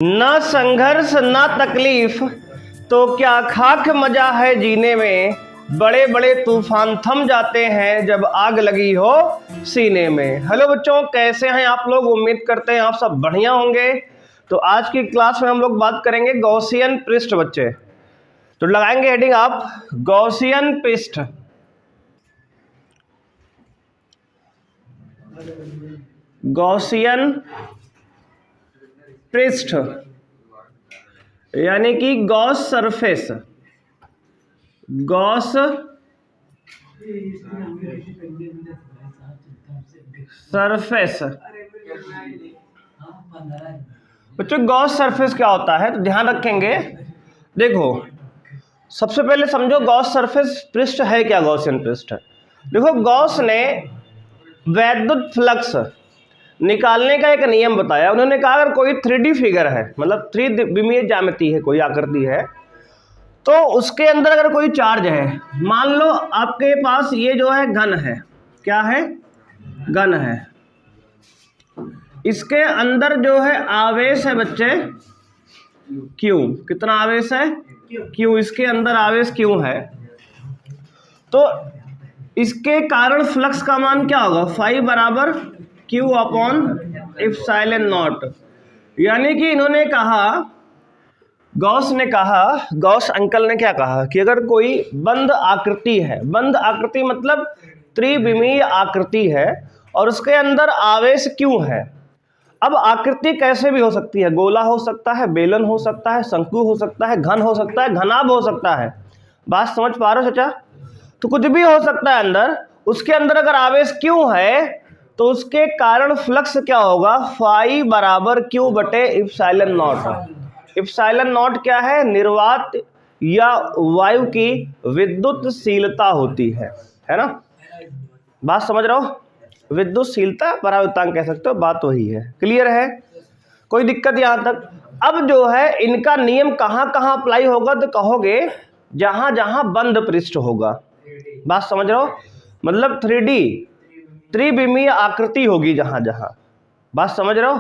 ना संघर्ष ना तकलीफ तो क्या खाक मजा है जीने में। बड़े बड़े तूफान थम जाते हैं जब आग लगी हो सीने में। हेलो बच्चों, कैसे हैं आप लोग? उम्मीद करते हैं आप सब बढ़िया होंगे। तो आज की क्लास में हम लोग बात करेंगे गॉसियन पृष्ठ। बच्चे तो लगाएंगे हेडिंग आप गॉसियन पृष्ठ। गॉसियन पृष्ठ यानी कि गॉस सरफेस। Gauss surface. बच्चों गॉस सरफेस क्या होता है तो ध्यान रखेंगे। देखो सबसे पहले समझो गॉस सरफेस पृष्ठ है क्या। गॉसियन पृष्ठ देखो, गॉस ने वैद्युत फ्लक्स निकालने का एक नियम बताया। उन्होंने कहा अगर कोई 3D फिगर है, मतलब 3 विमीय ज्यामिति है, कोई आकृति है, तो उसके अंदर अगर कोई चार्ज है, मान लो आपके पास ये जो है घन है, क्या है? घन है। इसके अंदर जो है आवेश है बच्चे Q। कितना आवेश है? Q। इसके अंदर आवेश Q है, तो इसके कारण फ्लक्स का मान क्या होगा? फाई बराबर Q अपॉन एप्सिलॉन नॉट। यानी कि इन्होंने कहा, गॉस ने कहा, गॉस अंकल ने क्या कहा कि अगर कोई बंद आकृति है, बंद आकृति मतलब त्रिविमीय आकृति है और उसके अंदर आवेश Q है। अब आकृति कैसे भी हो सकती है, गोला हो सकता है, बेलन हो सकता है, शंकु हो सकता है, घन हो सकता है, घनाभ हो सकता है। बात समझ पा रहे हो चाचा? तो कुछ भी हो सकता है अंदर। उसके अंदर अगर आवेश Q है तो उसके कारण फ्लक्स क्या होगा? फाई बराबर Q बटे एप्सिलॉन नॉट। एप्सिलॉन नॉट क्या है? निर्वात या वायु की विद्युतशीलता होती है ना? बात समझ रहे हो? विद्युतशीलता परावर्तन कह सकते हो, बात वही है। क्लियर है? कोई दिक्कत यहां तक? अब जो है इनका नियम कहां कहां अप्लाई होगा तो कहोगे जहां जहां बंद पृष्ठ होगा। बात समझ रहे हो? मतलब 3D त्रिविमीय आकृति होगी जहां जहां। बात समझ रहे हो?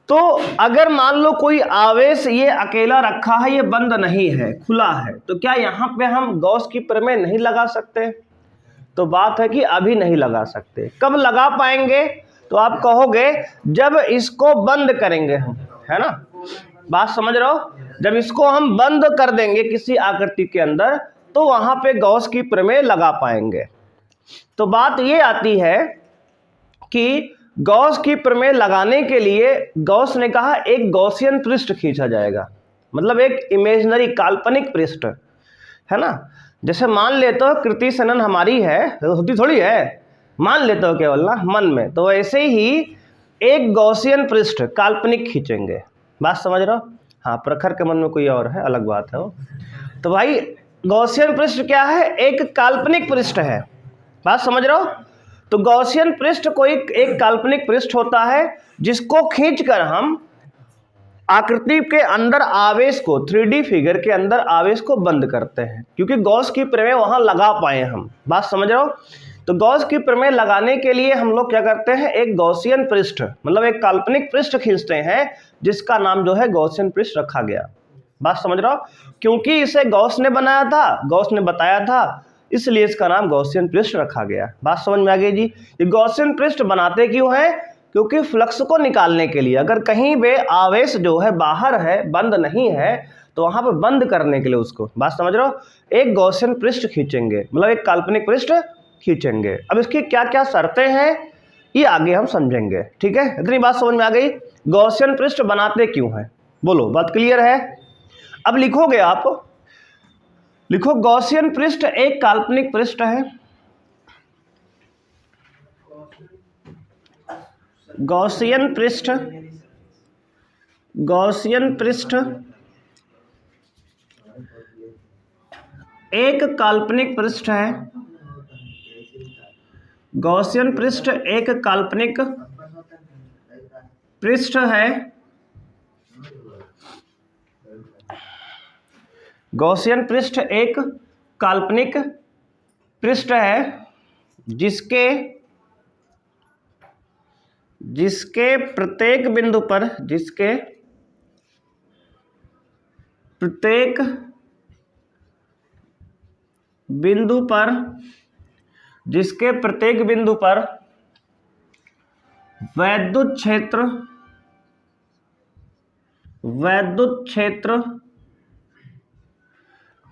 तो अगर मान लो कोई आवेश ये अकेला रखा है, ये बंद नहीं है, खुला है, तो क्या यहां पे हम गॉस की प्रमेय नहीं लगा सकते? तो बात है कि अभी नहीं लगा सकते। कब लगा पाएंगे? तो आप कहोगे जब इसको बंद करेंगे हम, है ना? बात समझ रहे हो? जब इसको हम बंद कर देंगे किसी आकृति के अंदर तो वहां पे गॉस की प्रमेय लगा पाएंगे। तो बात ये आती है कि गॉस की प्रमेय लगाने के लिए गॉस ने कहा एक गॉसियन पृष्ठ खींचा जाएगा, मतलब एक इमेजिनरी काल्पनिक पृष्ठ, है ना? जैसे मान लेते हो कृति सनन हमारी है, होती थोड़ी है, मान लेते हो केवल ना मन में, तो ऐसे ही एक गॉसियन पृष्ठ काल्पनिक खींचेंगे। बात समझ रहे हो? हाँ, प्रखर के मन में कोई और है, अलग बात है वो। तो भाई गॉसियन पृष्ठ क्या है? एक काल्पनिक पृष्ठ है। बात समझ रहे हो? तो गॉसियन पृष्ठ कोई एक काल्पनिक पृष्ठ होता है जिसको खींचकर हम आकृति के अंदर आवेश को, 3D फिगर के अंदर आवेश को बंद करते हैं, क्योंकि गॉस की प्रमेय वहां लगा पाए हम। बात समझ रहे हो? तो गॉस की प्रमेय लगाने के लिए हम लोग क्या करते हैं? एक गॉसियन पृष्ठ, मतलब एक काल्पनिक पृष्ठ खींचते हैं जिसका नाम जो है गॉसियन पृष्ठ रखा गया। बात समझ रहे हो? क्योंकि इसे गॉस ने बनाया था, गॉस ने बताया था, इसलिए इसका नाम गॉसियन पृष्ठ रखा गया। बात समझ में आ गई जी? ये गॉसियन पृष्ठ बनाते क्यों है? क्योंकि फ्लक्स को निकालने के लिए, अगर कहीं पे आवेश जो है बाहर है, बंद नहीं है, तो वहां पे बंद करने के लिए उसको, बात समझ रहे हो, एक गॉसियन पृष्ठ खींचेंगे, मतलब एक काल्पनिक पृष्ठ खींचेंगे। अब इसकी क्या क्या शर्तें हैं ये आगे हम समझेंगे। ठीक है, इतनी बात समझ में आ गई? गॉसियन पृष्ठ बनाते क्यों है? बोलो, बात क्लियर है? अब लिखोगे आप, लिखो गॉसियन पृष्ठ एक काल्पनिक पृष्ठ है। गॉसियन पृष्ठ, गॉसियन पृष्ठ एक काल्पनिक पृष्ठ है। गॉसियन पृष्ठ एक काल्पनिक पृष्ठ है। गॉसियन पृष्ठ एक काल्पनिक पृष्ठ है जिसके प्रत्येक बिंदु पर, जिसके प्रत्येक बिंदु पर, जिसके प्रत्येक बिंदु पर वैद्युत क्षेत्र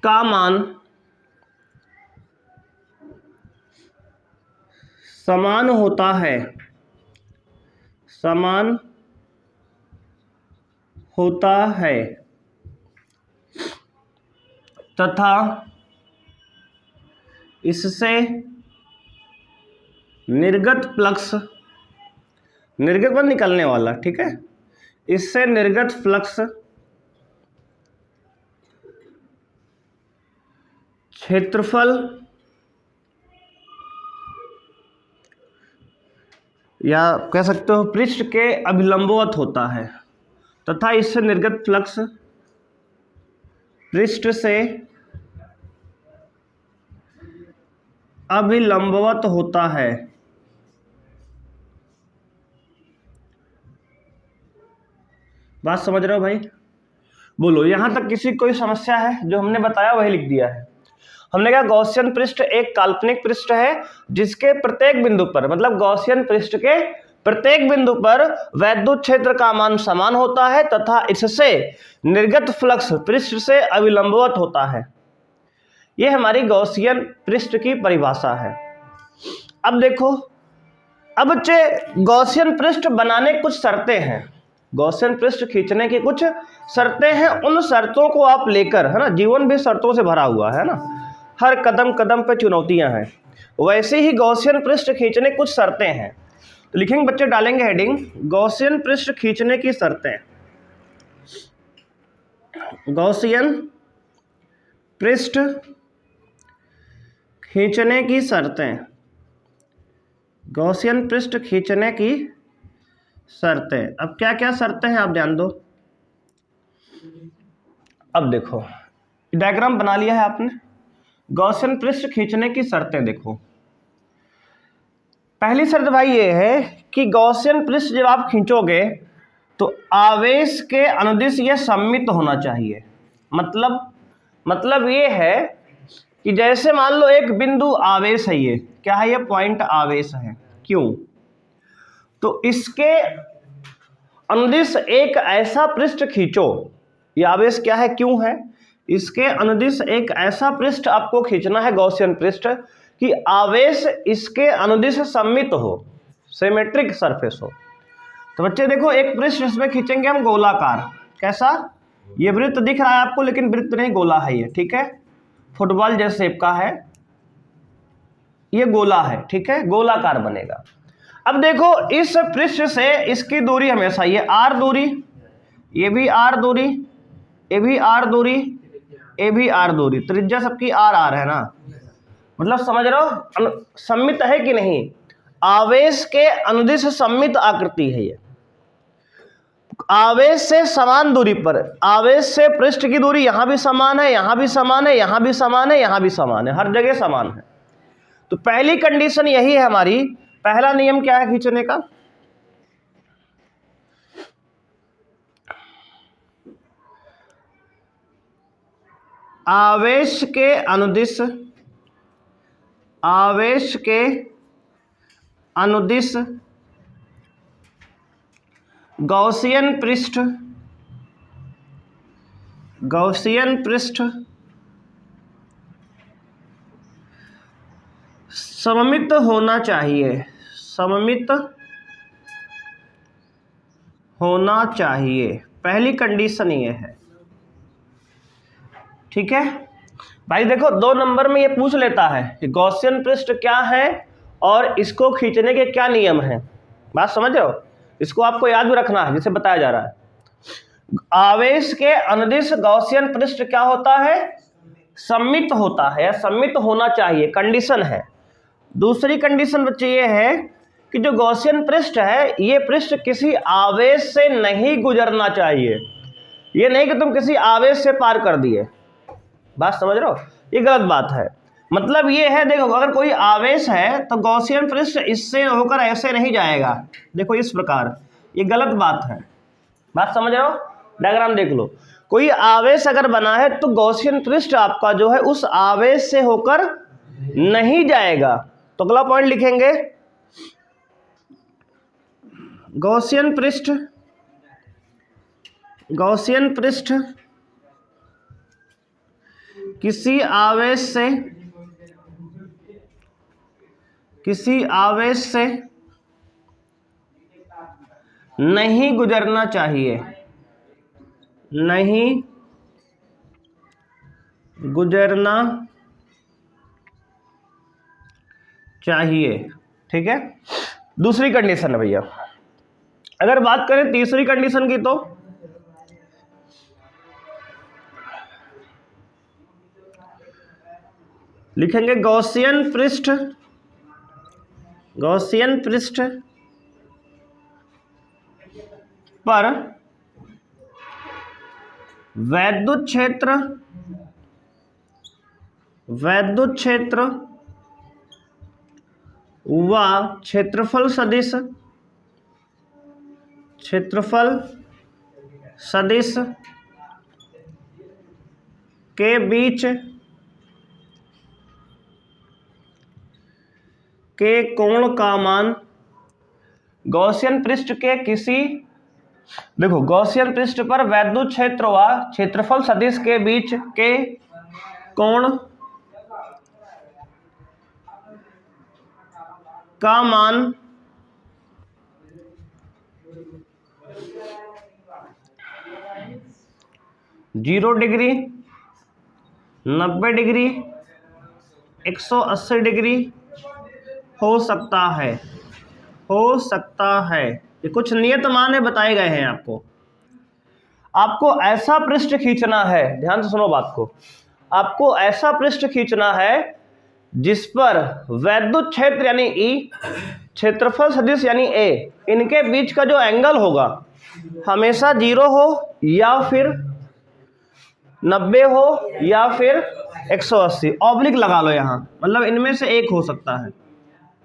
का मान समान होता है तथा इससे निर्गत फ्लक्स, निर्गत में निकलने वाला, ठीक है, इससे निर्गत फ्लक्स क्षेत्रफल या कह सकते हो पृष्ठ के अभिलंबवत होता है तथा इससे निर्गत फ्लक्स पृष्ठ से अभिलंबवत होता है। बात समझ रहे हो भाई? बोलो, यहां तक किसी कोई समस्या है? जो हमने बताया वही लिख दिया है। हमने कहा गॉसियन पृष्ठ एक काल्पनिक पृष्ठ है जिसके प्रत्येक बिंदु पर, मतलब गॉसियन पृष्ठ के प्रत्येक बिंदु पर वैद्युत क्षेत्र का मान समान होता है तथा इससे निर्गत फ्लक्स पृष्ठ से अभिलंबवत होता है। यह हमारी गॉसियन पृष्ठ की परिभाषा है। अब देखो, अब बच्चे गॉसियन पृष्ठ बनाने कुछ शर्तें हैं, गॉसियन पृष्ठ खींचने की कुछ शर्तें हैं। उन शर्तों को आप लेकर, है ना, जीवन भी शर्तों से भरा हुआ है ना, हर कदम कदम पे चुनौतियां हैं, वैसे ही गॉसियन पृष्ठ खींचने कुछ शर्तें हैं। तो लिखेंगे बच्चे, डालेंगे हेडिंग गॉसियन पृष्ठ खींचने की शर्तें। गॉसियन पृष्ठ खींचने की शर्तें, गॉसियन पृष्ठ खींचने की शर्तें। अब क्या क्या शर्तें हैं आप ध्यान दो। अब देखो, डायग्राम बना लिया है आपने, गॉसियन पृष्ठ खींचने की शर्तें देखो। पहली शर्त भाई ये है कि गॉसियन पृष्ठ जब आप खींचोगे तो आवेश के अनुदिश यह सममित होना चाहिए। मतलब ये है कि जैसे मान लो एक बिंदु आवेश है, ये क्या है, ये पॉइंट आवेश है, क्यों, तो इसके अनुदिश एक ऐसा पृष्ठ खींचो, ये आवेश क्या है, क्यों है, इसके अनुदिश एक ऐसा पृष्ठ आपको खींचना है गॉसियन पृष्ठ कि आवेश इसके अनुदिश सममित हो, सिमेट्रिक सरफेस हो। तो बच्चे देखो, एक पृष्ठ इसमें खींचेंगे हम गोलाकार, कैसा, ये वृत्त दिख रहा है आपको लेकिन वृत्त नहीं, गोला है ये, ठीक है, फुटबॉल जैसे शेप का है, ये गोला है, ठीक है, गोलाकार बनेगा। अब देखो, इस पृष्ठ से इसकी दूरी हमेशा ये आर दूरी, ये भी आर दूरी, ये भी आर दूरी, ये भी आर दूरी, त्रिज्या सबकी आर आर है ना, मतलब समझ रहे हो सममित है कि नहीं, आवेश के अनुदिश सममित आकृति है ये। आवेश से समान दूरी पर, आवेश से पृष्ठ की दूरी यहां भी समान है, यहां भी समान है, यहां भी समान है, यहां भी समान है, हर जगह समान है। तो पहली कंडीशन यही है हमारी, पहला नियम क्या है खींचने का, आवेश के अनुदिश गॉसियन पृष्ठ सममित होना चाहिए, पहली कंडीशन ये है, ठीक है भाई। देखो 2 नंबर में ये पूछ लेता है कि गॉसियन पृष्ठ क्या है और इसको खींचने के क्या नियम हैं, बात समझ रहे हो, इसको आपको याद भी रखना है जिसे बताया जा रहा है। आवेश के अनुदिश गॉसियन पृष्ठ क्या होता है, सममित होता है या सममित होना चाहिए, कंडीशन है। दूसरी कंडीशन बच्चे ये है कि जो गॉसियन पृष्ठ है, ये पृष्ठ किसी आवेश से नहीं गुजरना चाहिए, ये नहीं कि तुम किसी आवेश से पार कर दिए, बात समझ रहे हो, ये गलत बात है। मतलब ये है, देखो अगर कोई आवेश है तो गॉसियन पृष्ठ इससे होकर ऐसे नहीं जाएगा, देखो इस प्रकार, ये गलत बात है, बात समझ रहे हो, डायग्राम देख लो। कोई आवेश अगर बना है तो गॉसियन पृष्ठ आपका जो है उस आवेश से होकर नहीं जाएगा। तो अगला पॉइंट लिखेंगे, गॉसियन पृष्ठ, गॉसियन पृष्ठ किसी आवेश से नहीं गुजरना चाहिए, नहीं गुजरना चाहिए। ठीक है, दूसरी कंडीशन है भैया। अगर बात करें तीसरी कंडीशन की तो लिखेंगे गॉसियन पृष्ठ, गॉसियन पृष्ठ पर वैद्युत क्षेत्र व क्षेत्रफल सदिश के बीच के कोण का मान गॉसियन पृष्ठ के किसी, देखो गॉसियन पृष्ठ पर वैद्युत क्षेत्र व क्षेत्रफल सदिश के बीच के कोण का मान 0 डिग्री, 90 डिग्री, 180 डिग्री हो सकता है, हो सकता है। ये कुछ नियत मान बताए गए हैं आपको। आपको ऐसा पृष्ठ खींचना है, ध्यान से सुनो बात को, आपको ऐसा पृष्ठ खींचना है जिस पर वैद्युत क्षेत्र यानी ई, क्षेत्रफल सदिश यानी ए, इनके बीच का जो एंगल होगा हमेशा 0 हो या फिर 90 हो या फिर 180। ऑब्लिक लगा लो यहाँ, मतलब इनमें से एक हो सकता है।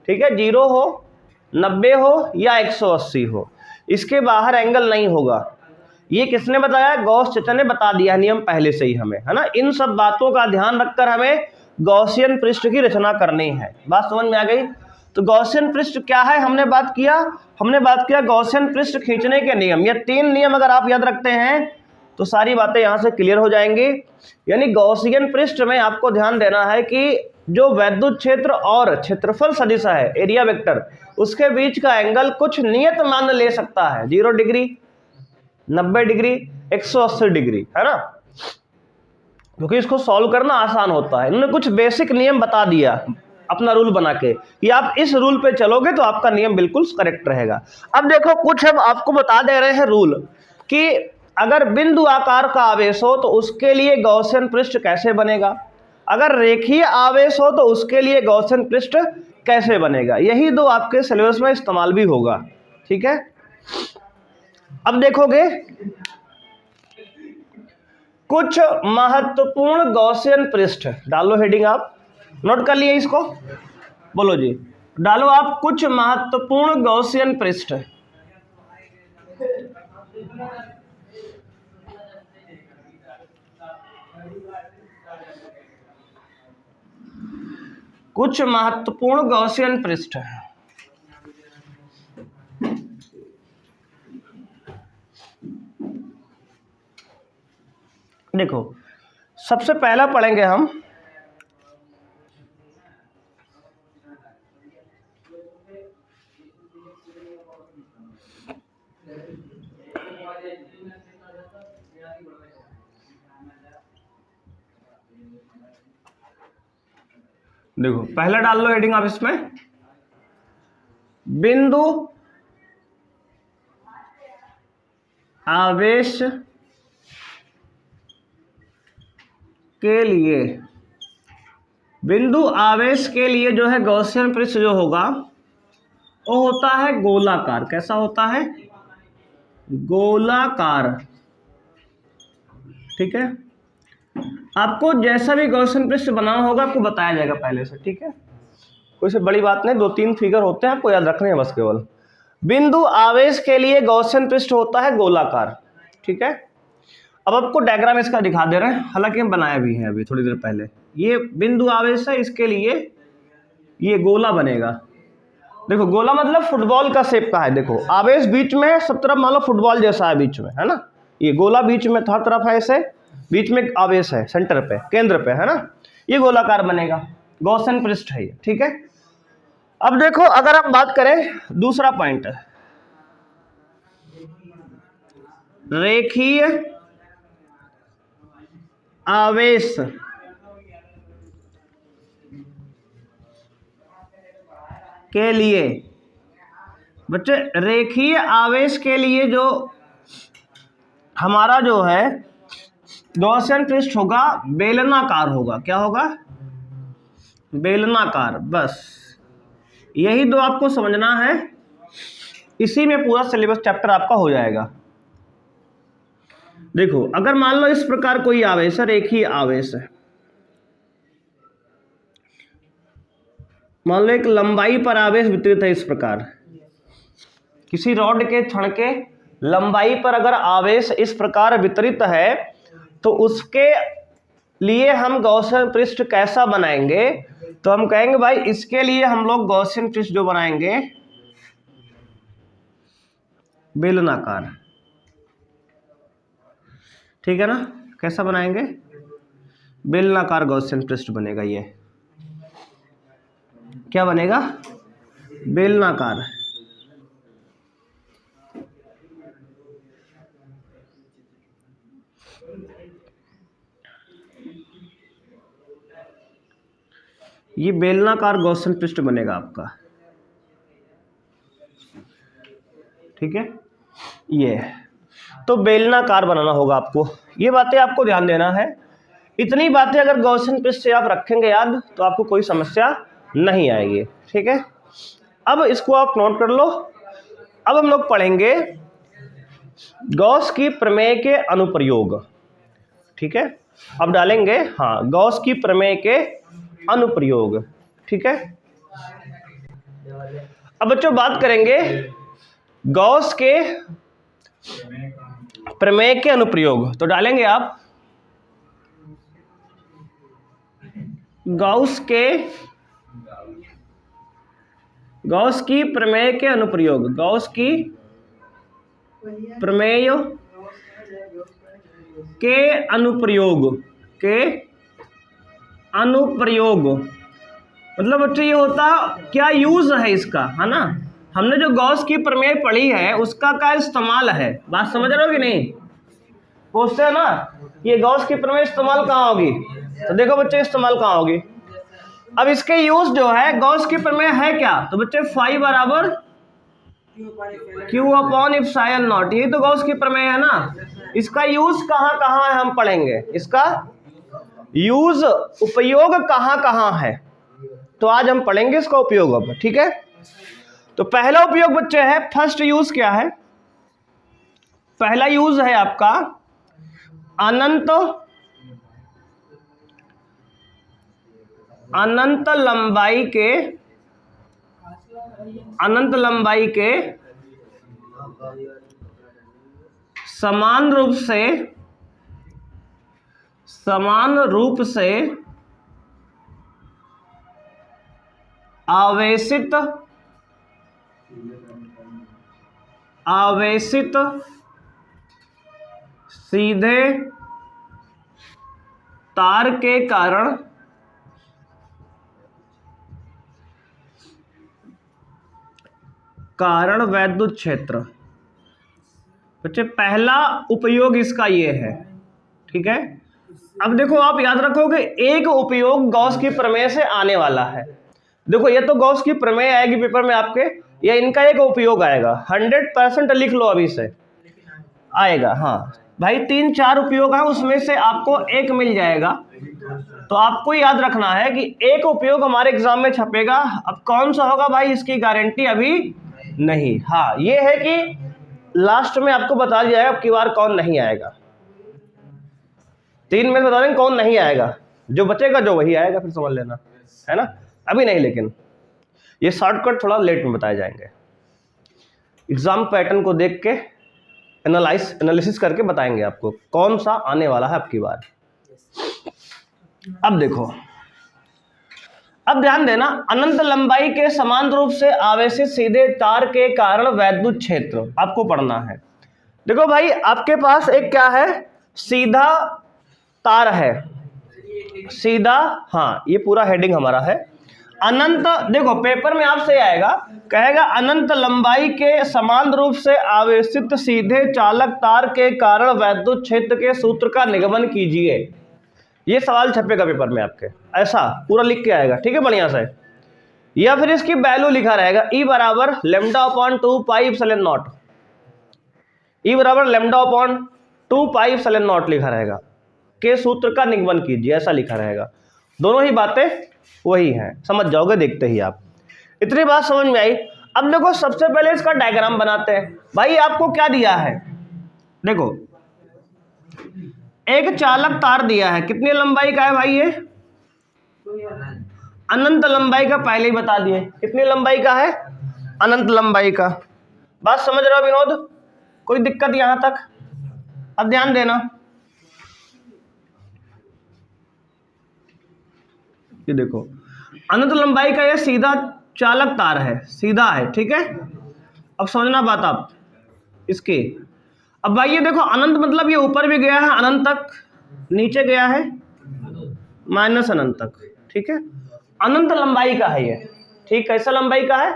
ठीक है, 0 हो, 90 हो या 180 हो, इसके बाहर एंगल नहीं होगा। ये किसने बताया? गॉस चाचा ने बता दिया नियम पहले से ही हमें, है ना। इन सब बातों का ध्यान रखकर हमें गॉसियन पृष्ठ की रचना करनी है। बात समझ में आ गई? तो गॉसियन पृष्ठ क्या है हमने बात किया गॉसियन पृष्ठ खींचने के नियम। ये 3 नियम अगर आप याद रखते हैं तो सारी बातें यहाँ से क्लियर हो जाएंगी। यानी गॉसियन पृष्ठ में आपको ध्यान देना है कि जो वैद्युत क्षेत्र और क्षेत्रफल सदिश है, एरिया वेक्टर, उसके बीच का एंगल कुछ नियत मान ले सकता है, 0 डिग्री, 90 डिग्री, 180 डिग्री, है ना, क्योंकि इसको सॉल्व करना आसान होता है। इन्होंने कुछ बेसिक नियम बता दिया अपना रूल बना के कि आप इस रूल पे चलोगे तो आपका नियम बिल्कुल करेक्ट रहेगा। अब देखो कुछ हम आपको बता दे रहे हैं रूल कि अगर बिंदु आकार का आवेश हो तो उसके लिए गॉसियन पृष्ठ कैसे बनेगा, अगर रेखीय आवेश हो तो उसके लिए गॉसियन पृष्ठ कैसे बनेगा। यही 2 आपके सिलेबस में इस्तेमाल भी होगा। ठीक है, अब देखोगे कुछ महत्वपूर्ण गॉसियन पृष्ठ, डालो हेडिंग, आप नोट कर लिए इसको, बोलो जी, डालो आप कुछ महत्वपूर्ण गॉसियन पृष्ठ। कुछ महत्वपूर्ण गॉसियन पृष्ठ। देखो सबसे पहला पढ़ेंगे हम देखो पहला डाल लो हेडिंग आप इसमें, बिंदु आवेश के लिए, बिंदु आवेश के लिए जो है गॉसियन पृष्ठ जो होगा वो होता है गोलाकार। कैसा होता है? गोलाकार। ठीक है, आपको जैसा भी गॉसियन पृष्ठ बनाना होगा आपको बताया जाएगा पहले से। ठीक है, कोई से बड़ी बात नहीं, 2-3 फिगर होते हैं आपको याद रखने हैं बस केवल। बिंदु आवेश के लिए गॉसियन पृष्ठ होता है गोलाकार। ठीक है, अब आपको डायग्राम इसका दिखा दे रहे हैं, हालांकि हम बनाया भी है अभी थोड़ी देर पहले। ये बिंदु आवेश है, इसके लिए ये गोला बनेगा। देखो गोला मतलब फुटबॉल का शेप का है। देखो आवेश बीच में है, सब तरफ मान लो फुटबॉल जैसा है बीच में, है ना। ये गोला बीच में हर तरफ है, ऐसे बीच में आवेश है, सेंटर पे, केंद्र पे, है ना। ये गोलाकार बनेगा, गॉसियन पृष्ठ है ये, ठीक है। अब देखो अगर हम बात करें दूसरा पॉइंट, रेखीय आवेश के लिए, बच्चे रेखीय आवेश के लिए जो हमारा जो है गॉसियन पृष्ठ होगा बेलनाकार होगा। क्या होगा? बेलनाकार। बस यही दो आपको समझना है, इसी में पूरा सिलेबस चैप्टर आपका हो जाएगा। देखो अगर मान लो इस प्रकार कोई आवेश है, रेखीय आवेश है, मान लो एक लंबाई पर आवेश वितरित है इस प्रकार, किसी रॉड के क्षण के लंबाई पर अगर आवेश इस प्रकार वितरित है तो उसके लिए हम गॉसियन पृष्ठ कैसा बनाएंगे? तो हम कहेंगे भाई इसके लिए हम लोग गॉसियन पृष्ठ जो बनाएंगे बेलनाकार, ठीक है ना। कैसा बनाएंगे? बेलनाकार गॉसियन पृष्ठ बनेगा। ये क्या बनेगा? बेलनाकार। ये बेलनाकार गॉसियन पृष्ठ बनेगा आपका, ठीक है। ये तो बेलनाकार बनाना होगा आपको, ये बातें आपको ध्यान देना है। इतनी बातें अगर गॉसियन पृष्ठ से आप रखेंगे याद तो आपको कोई समस्या नहीं आएगी, ठीक है। अब इसको आप नोट कर लो। अब हम लोग पढ़ेंगे गॉस की प्रमेय के अनुप्रयोग, ठीक है। अब डालेंगे हाँ गॉस की प्रमेय के अनुप्रयोग, ठीक है। अब बच्चों बात करेंगे गॉस के प्रमेय के अनुप्रयोग, तो डालेंगे आप गॉस की प्रमेय के अनुप्रयोग, गॉस की प्रमेय के अनुप्रयोग मतलब बच्चे ये होता क्या यूज है इसका, है ना। हमने जो गॉस की प्रमेय पढ़ी है उसका क्या इस्तेमाल है, बात समझ रहे हो कि नहीं? पूछते हैं ना ये गॉस की प्रमेय इस्तेमाल कहाँ होगी, तो देखो बच्चे इस्तेमाल कहाँ होगी। अब इसके यूज जो है गॉस की प्रमेय है क्या, तो बच्चे फाई बराबर क्यू अपॉन एप्सिलॉन नॉट, यही तो गॉस की प्रमेय है ना। इसका यूज कहाँ कहाँ है हम पढ़ेंगे, इसका यूज उपयोग कहाँ कहाँ है, तो आज हम पढ़ेंगे इसका उपयोग अब, ठीक है। तो पहला उपयोग बच्चे है, फर्स्ट यूज क्या है? पहला यूज है आपका अनंत लंबाई के समान रूप से आवेशित सीधे तार के कारण वैद्युत क्षेत्र। बच्चे पहला उपयोग इसका ये है, ठीक है। अब देखो आप याद रखोगे एक उपयोग गॉस की प्रमेय से आने वाला है। देखो ये तो गॉस की प्रमेय आएगी पेपर में आपके, या इनका एक उपयोग आएगा, 100% लिख लो अभी से आएगा। हाँ भाई 3-4 उपयोग है, उसमें से आपको एक मिल जाएगा। तो आपको याद रखना है कि एक उपयोग हमारे एग्जाम में छपेगा। अब कौन सा होगा भाई इसकी गारंटी अभी नहीं। हाँ ये है कि लास्ट में आपको बता दिया जाएगा अब की बार कौन नहीं आएगा, 3 में बता देंगे कौन नहीं आएगा, जो बचेगा जो वही आएगा, फिर समझ लेना, है ना। अभी नहीं, लेकिन ये शॉर्टकट थोड़ा लेट में बताए जाएंगे। एग्जाम पैटर्न को देख के एनालिसिस करके बताएंगे आपको कौन सा आने वाला है आपकी बार। अब देखो, अब ध्यान देना, अनंत लंबाई के समान रूप से आवेशित सीधे तार के कारण वैद्युत क्षेत्र आपको पढ़ना है। देखो भाई, आपके पास एक क्या है, सीधा तार है, सीधा, हाँ ये पूरा हेडिंग हमारा है। अनंत, देखो पेपर में आपसे आएगा, कहेगा अनंत लंबाई के समान रूप से आवेशित सीधे चालक तार के कारण वैद्युत क्षेत्र के सूत्र का निगमन कीजिए। ये सवाल छपेगा पेपर में आपके, ऐसा पूरा लिख के आएगा, ठीक है, बढ़िया से। या फिर इसकी वैल्यू लिखा रहेगा E बराबर λ/2 पाई एप्सिलॉन नॉट, E बराबर λ/2 पाई एप्सिलॉन नॉट लिखा रहेगा, के सूत्र का निगमन कीजिए, ऐसा लिखा रहेगा। दोनों ही बातें वही हैं, समझ जाओगे देखते ही आप। इतनी बात समझ में आई। अब देखो, सबसे पहले इसका डायग्राम बनाते हैं। भाई आपको क्या दिया है, देखो एक चालक तार दिया है, कितनी लंबाई का है भाई ये, अनंत लंबाई का, पहले ही बता दिए कितनी लंबाई का है, अनंत लंबाई का। बात समझ रहे हो विनोद, कोई दिक्कत यहां तक? अब ध्यान देना, ये देखो अनंत लंबाई का ये सीधा चालक तार है, सीधा है, ठीक है। अब समझना बात आप इसकी। अब भाई ये देखो, अनंत मतलब ये ऊपर भी गया है अनंत तक, नीचे गया है माइनस अनंत तक, ठीक है। अनंत लंबाई का है ये, ठीक, कैसा लंबाई का है,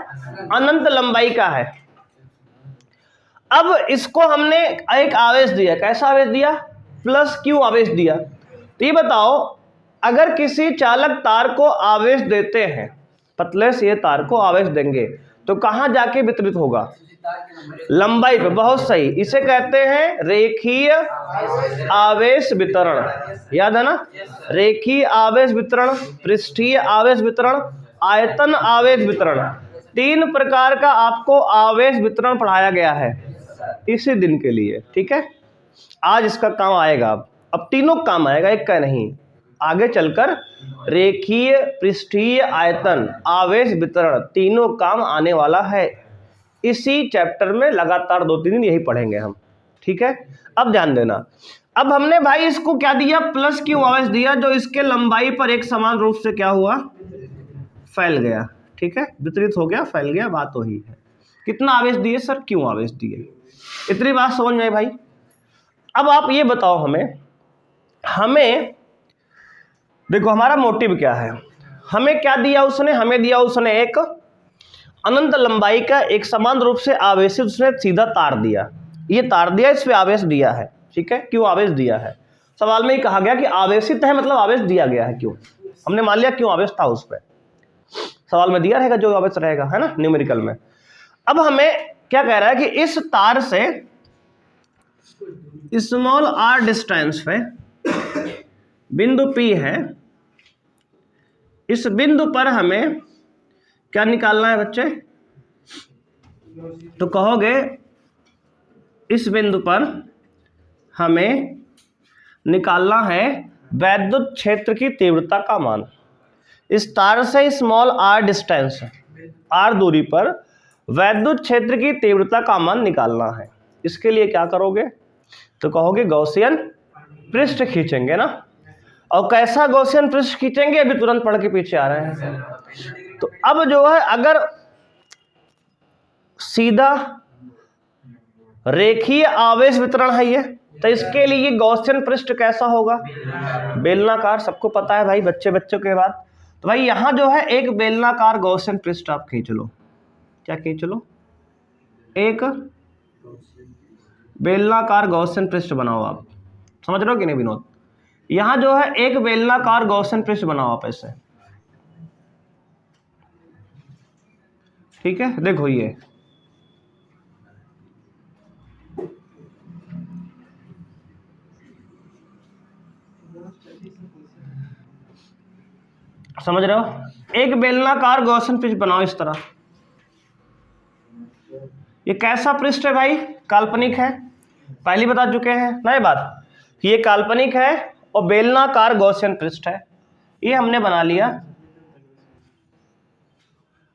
अनंत लंबाई का है। अब इसको हमने एक आवेश दिया, कैसा आवेश दिया, प्लस क्यू आवेश दिया। तो ये बताओ, अगर किसी चालक तार को आवेश देते हैं, पतले से तार को आवेश देंगे, तो कहां जाके वितरित होगा, लंबाई पे, बहुत सही। इसे कहते हैं रेखीय आवेश वितरण, याद है ना, रेखीय आवेश वितरण, पृष्ठीय आवेश वितरण, आयतन आवेश वितरण। 3 प्रकार का आपको आवेश वितरण पढ़ाया गया है इसी दिन के लिए, ठीक है। आज इसका काम आएगा, अब तीनों काम आएगा, एक का नहीं, आगे चलकर रेखीय, पृष्ठीय, आयतन आवेश वितरण तीनों काम आने वाला है इसी चैप्टर में। लगातार 2-3 दिन यही पढ़ेंगे हम, ठीक है। अब ध्यान देना, अब हमने भाई इसको क्या दिया, प्लस क्यू आवेश दिया, जो इसके लंबाई पर एक समान रूप से क्या हुआ, फैल गया, ठीक है, वितरित हो गया, फैल गया, बात वही है। कितना आवेश दिए सर, क्यों आवेश दिए, इतनी बात समझ में आई भाई। अब आप ये बताओ हमें देखो हमारा मोटिव क्या है, हमें क्या दिया उसने, हमें दिया उसने एक अनंत लंबाई का एक समान रूप से आवेशित उसने सीधा तार दिया, ये तार दिया, इस पे आवेश दिया है, ठीक है, क्यों आवेश दिया है। सवाल में ही कहा गया कि आवेशित है मतलब आवेश दिया गया है, क्यों, हमने मान लिया क्यों आवेश था उस पर, सवाल में दिया रहेगा जो आवेश रहेगा, है ना, न्यूमेरिकल में। अब हमें क्या कह रहा है कि इस तार से स्मॉल r डिस्टेंस पे बिंदु P है, इस बिंदु पर हमें क्या निकालना है बच्चे, तो कहोगे इस बिंदु पर हमें निकालना है वैद्युत क्षेत्र की तीव्रता का मान। इस तार से स्मॉल r डिस्टेंस, r दूरी पर वैद्युत क्षेत्र की तीव्रता का मान निकालना है। इसके लिए क्या करोगे, तो कहोगे गॉसियन पृष्ठ खींचेंगे ना, और कैसा गॉसियन पृष्ठ खींचेंगे अभी तुरंत पढ़ के पीछे आ रहे हैं। तो अब जो है, अगर सीधा रेखीय आवेश वितरण है ये, तो इसके लिए गॉसियन पृष्ठ कैसा होगा, बेलनाकार, सबको पता है भाई, बच्चों के बाद। तो भाई यहां जो है एक बेलनाकार गॉसियन पृष्ठ आप खींच लो, क्या खींच लो, एक बेलनाकार गॉसियन पृष्ठ बनाओ आप, समझ रहे हो कि नहीं विनोद, यहां जो है एक बेलनाकार गॉसियन पृष्ठ बनाओ आप ऐसे, ठीक है। देखो ये समझ रहे हो, एक बेलनाकार गॉसियन पृष्ठ बनाओ इस तरह। ये कैसा पृष्ठ है भाई, काल्पनिक है, पहले बता चुके हैं ना ये बात, ये काल्पनिक है और बेलनाकार गॉसियन पृष्ठ है, ये हमने बना लिया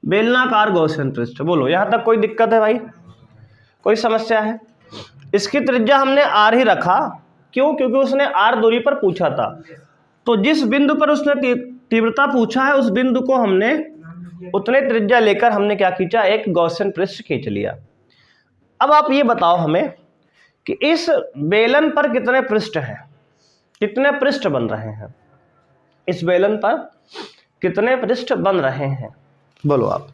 बेलनाकार गॉसियन पृष्ठ। बोलो यहां तक कोई दिक्कत है भाई, कोई समस्या है? इसकी त्रिज्या हमने r ही रखा, क्यों? क्योंकि उसने r दूरी पर पूछा था। तो जिस बिंदु पर उसने तीव्रता पूछा है उस बिंदु को हमने उतने त्रिज्या लेकर हमने क्या खींचा, एक गॉसियन पृष्ठ खींच लिया। अब आप ये बताओ हमें कि इस बेलन पर कितने पृष्ठ हैं, कितने पृष्ठ बन रहे हैं, इस बेलन पर कितने पृष्ठ बन रहे हैं, बोलो आप।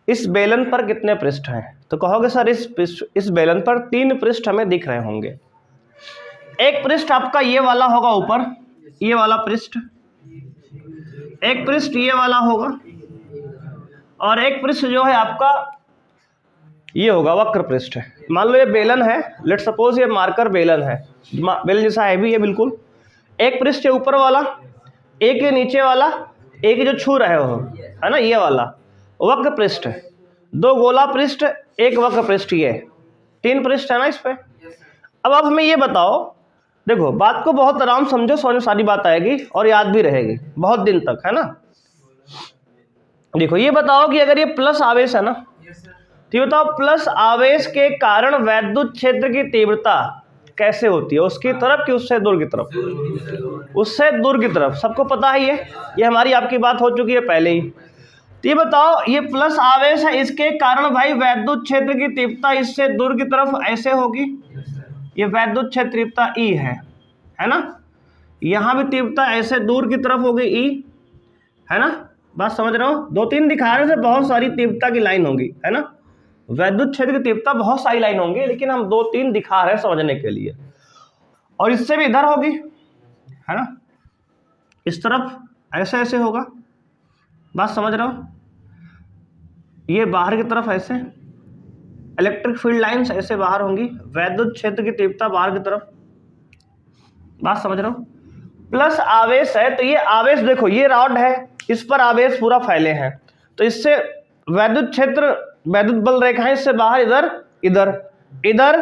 इस बेलन पर कितने पृष्ठ हैं? तो कहोगे सर इस बेलन पर 3 पृष्ठ हमें दिख रहे होंगे। एक पृष्ठ आपका ये वाला होगा ऊपर, ये वाला पृष्ठ, एक पृष्ठ ये वाला होगा, और एक पृष्ठ जो है आपका ये होगा वक्र पृष्ठ। मान लो ये बेलन है, लेट सपोज ये मार्कर बेलन है, बेलन जैसा हैवी है बिल्कुल। एक पृष्ठ है ऊपर वाला, एक ये नीचे वाला, एक जो छू रहे हो है ना ये वाला वक्र पृष्ठ, 2 गोला पृष्ठ, एक वक्र पृष्ठ, ये 3 पृष्ठ है ना इस पे। अब आप हमें ये बताओ, देखो बात को बहुत आराम समझो, समझ में सारी बात आएगी और याद भी रहेगी बहुत दिन तक, है ना। देखो ये बताओ कि अगर ये प्लस आवेश है ना, तो ये बताओ प्लस आवेश के कारण वैद्युत क्षेत्र की तीव्रता कैसे होती है, उसकी तरफ कि उससे दूर की तरफ? उससे दूर की तरफ, सबको पता है ये हमारी आपकी बात हो चुकी है पहले ही। तो ये बताओ ये प्लस आवेश है, इसके कारण भाई वैद्युत क्षेत्र की तीव्रता इससे दूर की तरफ ऐसे होगी, ये वैद्युत क्षेत्र तीव्रता ई है ना, यहाँ भी तीव्रता ऐसे दूर की तरफ होगी ई, है ना। बात समझ रहे हो? 2-3 दिखाने से बहुत सारी तीव्रता की लाइन होगी, है ना। वैद्युत क्षेत्र की तीव्रता बहुत सारी लाइन होंगी, लेकिन हम 2-3 दिखा रहे हैं समझने के लिए। और इससे भी इधर होगी, है ना, इस तरफ ऐसे ऐसे होगा। बात समझ रहे हो? ये बाहर की तरफ ऐसे इलेक्ट्रिक फील्ड लाइंस ऐसे बाहर होंगी, वैद्युत क्षेत्र की तीव्रता बाहर की तरफ। बात समझ रहे हो? प्लस आवेश है तो ये आवेश देखो, ये रॉड है, इस पर आवेश पूरा फैले हैं, तो इससे वैद्युत क्षेत्र, वैद्युत बल रेखाएं इससे बाहर इधर इधर इधर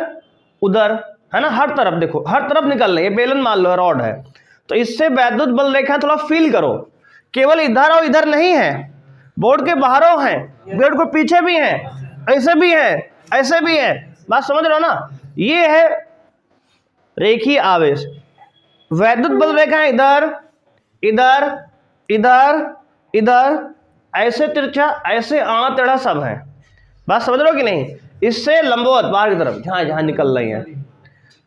उधर, है ना, हर तरफ देखो, हर तरफ निकल रही है। बेलन मान लो रॉड है, तो इससे वैद्युत बल रेखा थोड़ा फील करो, केवल इधर और इधर नहीं है, बोर्ड के बाहरों हैं, बोर्ड को पीछे भी हैं, ऐसे भी हैं, ऐसे भी है। बात समझ रहे हो ना? ये है रेखीय आवेश। वैद्युत बल रेखाएं इधर इधर इधर इधर, ऐसे तिरछा, ऐसे आड़ा टेढ़ा सब है। बात समझ रहे हो कि नहीं? इससे लंबवत बाहर की तरफ जहां जहां निकल रही है।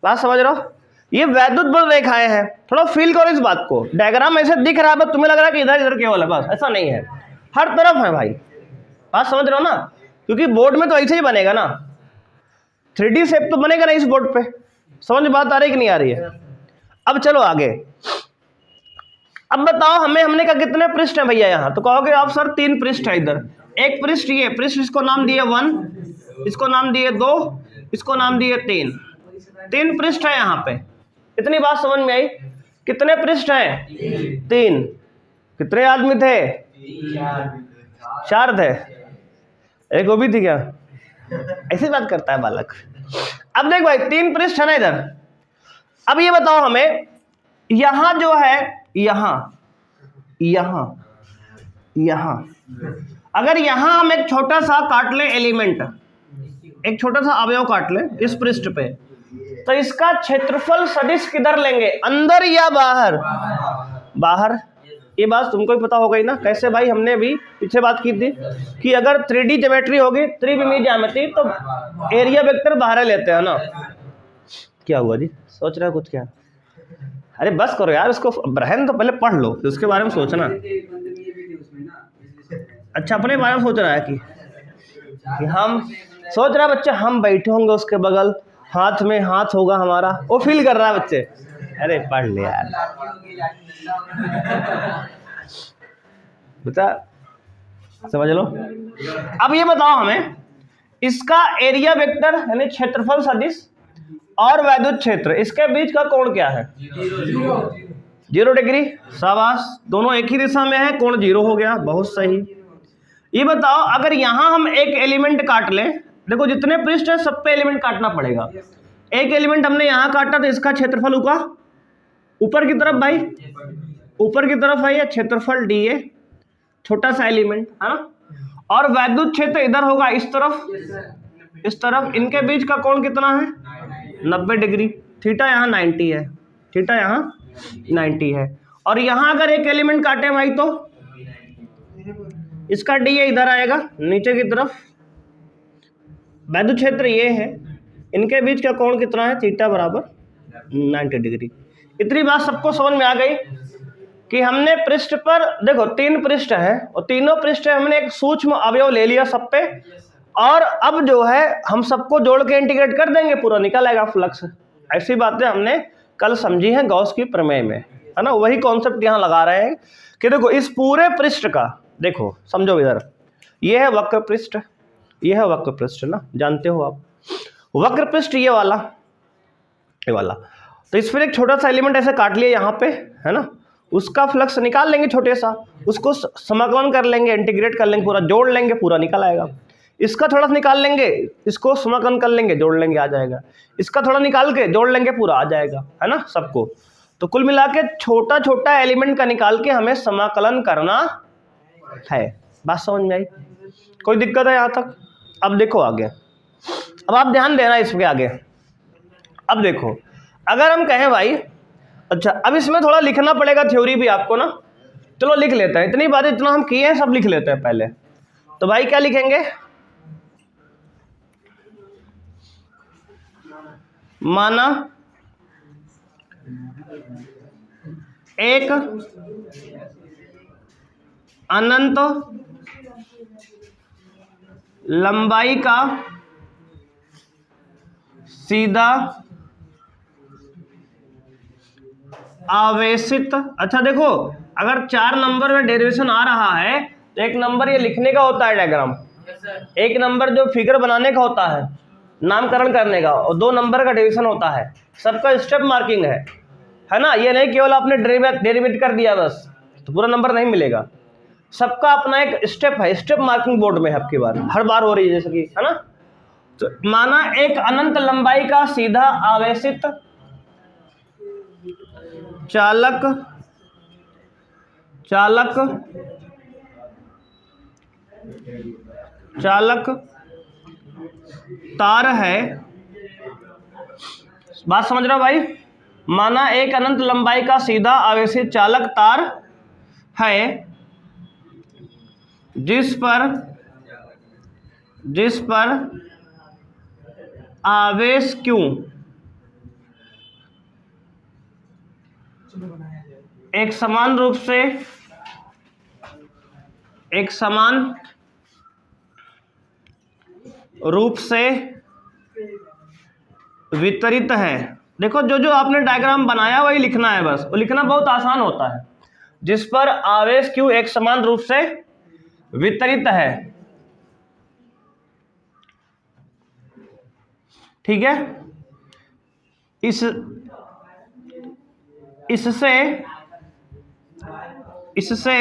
बात समझ रहे हो? ये वैद्युत बल रेखाएं हैं, थोड़ा फील करो इस बात को। डायग्राम ऐसे दिख रहा है बस तुम्हें लग रहा है कि इधर इधर केवल है, बस ऐसा नहीं है, हर तरफ है भाई। बात समझ रहे हो ना? क्योंकि बोर्ड में तो ऐसे ही बनेगा ना, 3D शेप तो बनेगा ना इस बोर्ड पे। समझ में बात आ रही कि नहीं आ रही है? अब चलो आगे। अब बताओ हमें, हमने कहा कितने पृष्ठ हैं भैया यहाँ, तो कहोगे आप सर 3 पृष्ठ है इधर। एक पृष्ठ ये पृष्ठ, इसको नाम दिए 1, इसको नाम दिए 2, इसको नाम दिए 3। 3 पृष्ठ है यहाँ पे। इतनी बात समझ में आई? कितने पृष्ठ हैं? 3। कितने आदमी थे? 4 थे। एक वो भी थी क्या? ऐसी बात करता है बालक। अब देख भाई 3 पृष्ठ है ना इधर। अब ये बताओ हमें, यहां जो है, यहां यहां यहां, अगर यहां हम एक छोटा सा काट लें एलिमेंट, एक छोटा सा अवयव काट लें इस पृष्ठ पे, तो इसका क्षेत्रफल सदिश किधर लेंगे, अंदर या बाहर? बाहर। ये बात तुमको ही पता होगा ही ना। कैसे भाई? हमने भी पीछे बात की थी कि अगर 3D ज्योमेट्री होगी, त्रिविमीय ज्यामिति, तो एरिया वेक्टर बाहर लेते हैं ना। क्या हुआ जी? सोच रहा है कुछ? क्या? अरे बस करो यार, उसको रहन तो, पहले पढ़ लो फिर उसके बारे में सोचना। अच्छा, अपने बारे में सोच रहा है कि हम सोच रहा है बच्चे, हम बैठे होंगे उसके बगल, हाथ में हाथ होगा हमारा, वो फील कर रहा है बच्चे। अरे पढ़ ले यार बता, समझ लो। अब ये बताओ हमें, इसका एरिया वेक्टर यानी क्षेत्रफल सदिश और वैद्युत क्षेत्र, इसके बीच का कोण क्या है? 0 डिग्री। शाबाश, दोनों एक ही दिशा में है, कोण 0 हो गया, बहुत सही। ये बताओ अगर यहां हम एक एलिमेंट काट लें, देखो जितने पृष्ठ है सब पे एलिमेंट काटना पड़ेगा। एक एलिमेंट हमने यहां काटा तो इसका क्षेत्रफल होगा ऊपर की तरफ, भाई ऊपर की तरफ है ये क्षेत्रफल dA, छोटा सा एलिमेंट है ना। और वैद्युत क्षेत्र इधर होगा इस तरफ, इस तरफ, इनके बीच का कोण कितना है 90 डिग्री। थीटा यहाँ 90 है, थीटा यहाँ 90 है। और यहाँ अगर एक एलिमेंट काटे भाई तो इसका डी इधर आएगा नीचे की तरफ, वैद्युत क्षेत्र ये है, इनके बीच का कोण कितना है थीटा बराबर 90 डिग्री। इतनी बात सबको समझ में आ गई कि हमने पृष्ठ पर देखो 3 पृष्ठ है और तीनों पृष्ठ हमने एक सूक्ष्म अवयव ले लिया सब पे, और अब जो है हम सबको जोड़ के इंटीग्रेट कर देंगे, पूरा निकल आएगा फ्लक्स। ऐसी बातें हमने कल समझी है गॉस की प्रमेय में, है ना। वही कॉन्सेप्ट यहाँ लगा रहे हैं कि देखो इस पूरे पृष्ठ का, देखो समझो इधर, ये है वक्र पृष्ठ, ये है वक्र पृष्ठ ना, जानते हो आप वक्र पृष्ठ ये वाला, ये वाला। तो इस पर एक छोटा सा एलिमेंट ऐसे काट लिया यहाँ पे, है ना, उसका फ्लक्स निकाल लेंगे छोटे सा, उसको समाकलन कर लेंगे, इंटीग्रेट कर लेंगे, पूरा जोड़ लेंगे, पूरा निकल आएगा। इसका थोड़ा सा निकाल लेंगे, इसको समाकलन कर लेंगे, जोड़ लेंगे, आ जाएगा। इसका थोड़ा निकाल के जोड़ लेंगे, पूरा आ जाएगा, है ना सबको। तो कुल मिला के छोटा छोटा एलिमेंट का निकाल के हमें समाकलन करना है। बात समझ में आई? कोई दिक्कत है यहाँ तक? अब देखो आगे, अब आप ध्यान देना इसके आगे। अब देखो अगर हम कहें भाई, अच्छा अब इसमें थोड़ा लिखना पड़ेगा थ्योरी भी आपको ना, चलो लिख लेते हैं, इतनी बातें इतना हम किए हैं सब लिख लेते हैं पहले। तो भाई क्या लिखेंगे, माना एक अनंत लंबाई का सीधा आवेशित, अच्छा देखो अगर 4 नंबर में डेरिवेशन आ रहा है तो 1 नंबर ये लिखने का होता है डायग्राम, 1 नंबर जो फिगर बनाने का होता है, नामकरण करने का, और 2 नंबर का डेरिवेशन होता है। सबका स्टेप मार्किंग है ना, ये नहीं केवल आपने डेरिवेट कर दिया बस तो पूरा नंबर नहीं मिलेगा। सबका अपना एक स्टेप है, स्टेप मार्किंग बोर्ड में है, आपकी बार हर बार हो रही है जैसे कि, है ना। तो माना एक अनंत लंबाई का सीधा आवेशित चालक तार है, बात समझ रहे हो भाई। माना एक अनंत लंबाई का सीधा आवेशित चालक तार है जिस पर आवेश Q एक समान रूप से वितरित है। देखो जो जो आपने डायग्राम बनाया वही लिखना है बस, वो लिखना बहुत आसान होता है। जिस पर आवेश Q एक समान रूप से वितरित है, ठीक है। इससे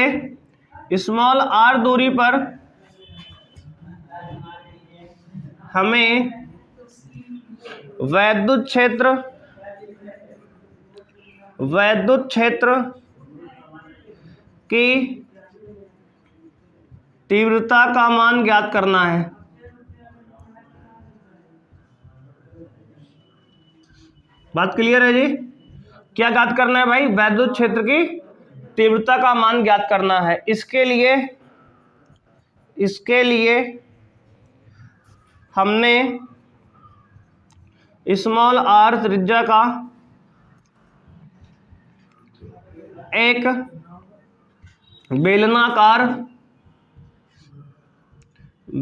स्मॉल r दूरी पर हमें वैद्युत क्षेत्र की तीव्रता का मान ज्ञात करना है। बात क्लियर है जी? क्या ज्ञात करना है भाई? वैद्युत क्षेत्र की तीव्रता का मान ज्ञात करना है। इसके लिए हमने स्मॉल r त्रिज्या का एक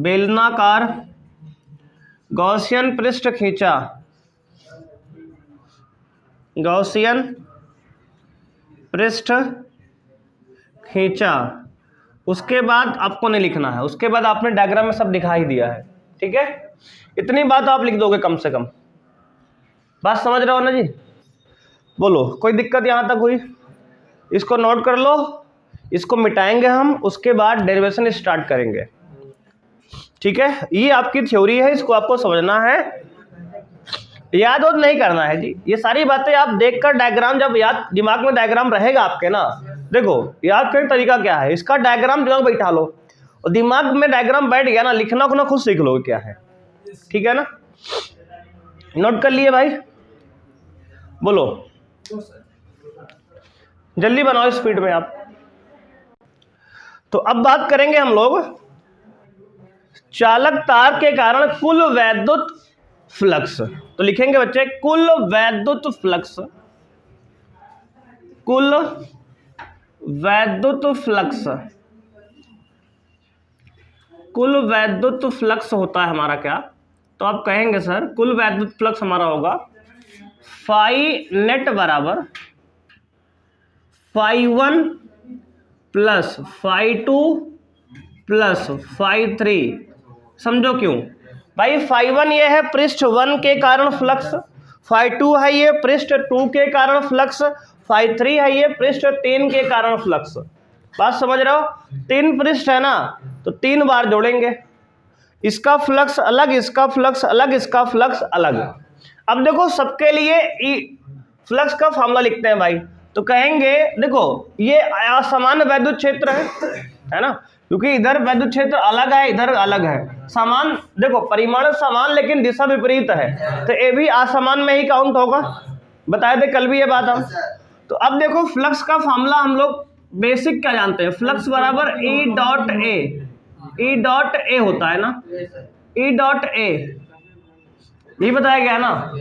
बेलनाकार गॉसियन पृष्ठ खींचा। उसके बाद आपको नहीं लिखना है, उसके बाद आपने डायग्राम में सब दिखा ही दिया है, ठीक है। इतनी बात आप लिख दोगे कम से कम। बात समझ रहे हो ना जी? बोलो कोई दिक्कत यहाँ तक हुई? इसको नोट कर लो, इसको मिटाएंगे हम, उसके बाद डेरिवेशन स्टार्ट करेंगे, ठीक है। ये आपकी थ्योरी है, इसको आपको समझना है, याद और नहीं करना है जी। ये सारी बातें आप देखकर डायग्राम, जब याद दिमाग में डायग्राम रहेगा आपके ना, देखो याद करने का तरीका क्या है, इसका डायग्राम दिमाग बैठा लो, और दिमाग में डायग्राम बैठ गया ना, लिखना को ना खुद सीख लोगे क्या है। ठीक है ना, नोट कर लिए भाई, बोलो जल्दी बनाओ स्पीड में आप। तो अब बात करेंगे हम लोग चालक तार के कारण कुल वैद्युत फ्लक्स। तो लिखेंगे बच्चे कुल वैद्युत फ्लक्स, कुल वैद्युत फ्लक्स, कुल वैद्युत फ्लक्स होता है हमारा क्या, तो आप कहेंगे सर कुल वैद्युत फ्लक्स हमारा होगा फाई नेट बराबर φ1 प्लस φ2 प्लस φ3। समझो क्यों भाई, φ1 ये है पृष्ठ 1 के कारण फ्लक्स, φ2 है ये पृष्ठ 2 के कारण फ्लक्स, φ3 है ये पृष्ठ 3 के कारण फ्लक्स। बात समझ रहे हो, 3 पृष्ठ है ना, तो 3 बार जोड़ेंगे, इसका फ्लक्स अलग, इसका फ्लक्स अलग, इसका फ्लक्स अलग। अब देखो सबके लिए फ्लक्स का फॉर्मूला लिखते हैं भाई, तो कहेंगे देखो ये असामान्य वैद्युत क्षेत्र है ना, क्योंकि इधर वैद्युत क्षेत्र अलग है, इधर अलग है। समान देखो परिमाण समान लेकिन दिशा विपरीत है, तो ये भी असमान में ही काउंट होगा, बताए थे कल भी ये बात हम। तो अब देखो फ्लक्स का फॉर्मूला हम लोग बेसिक क्या जानते हैं, फ्लक्स बराबर E dot A, E dot A होता है ना, ई डॉट ए ये बताया गया ना,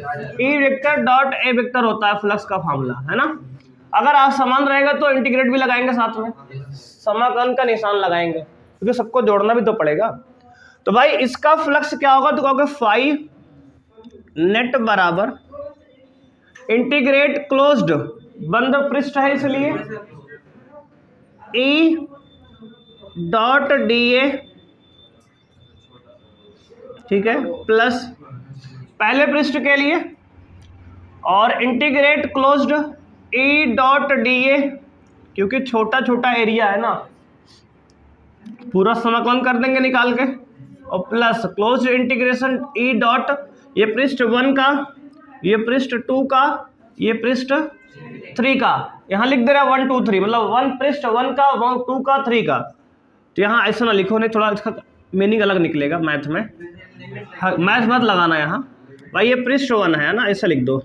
E vector dot A vector होता है फ्लक्स का फॉर्मूला, है ना। अगर असमान रहेगा तो इंटीग्रेट भी लगाएंगे साथ में, समाकलन का निशान लगाएंगे, क्योंकि सबको जोड़ना भी तो पड़ेगा। तो भाई इसका फ्लक्स क्या होगा, तो कहोगे फाई नेट बराबर इंटीग्रेट क्लोज्ड, बंद पृष्ठ है इसलिए ई डॉट डी ए, ठीक है, प्लस पहले पृष्ठ के लिए और integrate closed E dot D A, क्योंकि छोटा छोटा एरिया है ना, पूरा समाकलन कर देंगे निकाल के, और plus closed integration E dot, ये पृष्ठ 1 का, ये पृष्ठ 2 का, ये पृष्ठ 3 का, यहाँ लिख दे रहा है 1 2 3, मतलब 1 पृष्ठ 1 का, 2 का, 3 का। तो यहाँ ऐसा ना लिखो, नहीं थोड़ा इसका मीनिंग अलग निकलेगा मैथ में, मैथ मत लगाना यहाँ भाई, ये पृष्ठ 1 है ना, ऐसा लिख दो,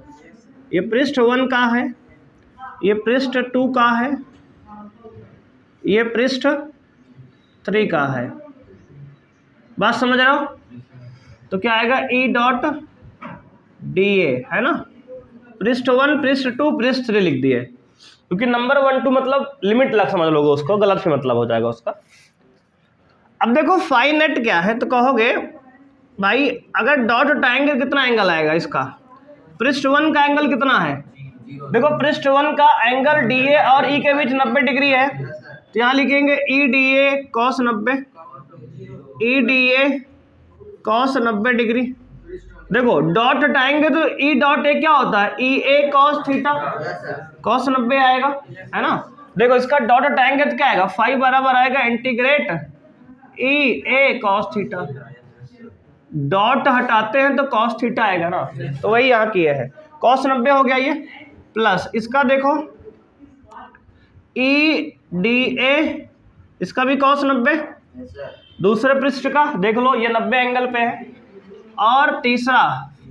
ये पृष्ठ 1 का है, ये पृष्ठ 2 का है, ये पृष्ठ 3 का है। बात समझ रहे हो, तो क्या आएगा ई डॉट डी ए, है ना, पृष्ठ 1 पृष्ठ 2 पृष्ठ 3 लिख दिए, क्योंकि नंबर 1 2 मतलब लिमिट लग समझ लोगे उसको, गलत भी मतलब हो जाएगा उसका। अब देखो फाई नेट क्या है, तो कहोगे भाई अगर डॉट हटाएंगे कितना एंगल आएगा इसका, पृष्ठ 1 का एंगल कितना है, देखो पृष्ठ 1 का एंगल डी ए और ई के बीच 90 डिग्री है, तो यहाँ लिखेंगे E D A cos 90, E D A cos 90 degree. देखो डॉट हटाएंगे तो ई डॉट ए क्या होता है, ई ए कॉस थीटा, कॉस 90 आएगा, है ना। देखो इसका डॉट हटाएंगे तो क्या आएगा, फाई बराबर आएगा इंटीग्रेट ई ए कॉस थीटा, डॉट हटाते हैं तो कॉस थीटा आएगा ना, तो वही यहाँ किए है, कॉस 90 हो गया ये, प्लस इसका देखो ई डी ए, इसका भी कॉस 90, दूसरे पृष्ठ का देख लो ये 90 एंगल पे है, और तीसरा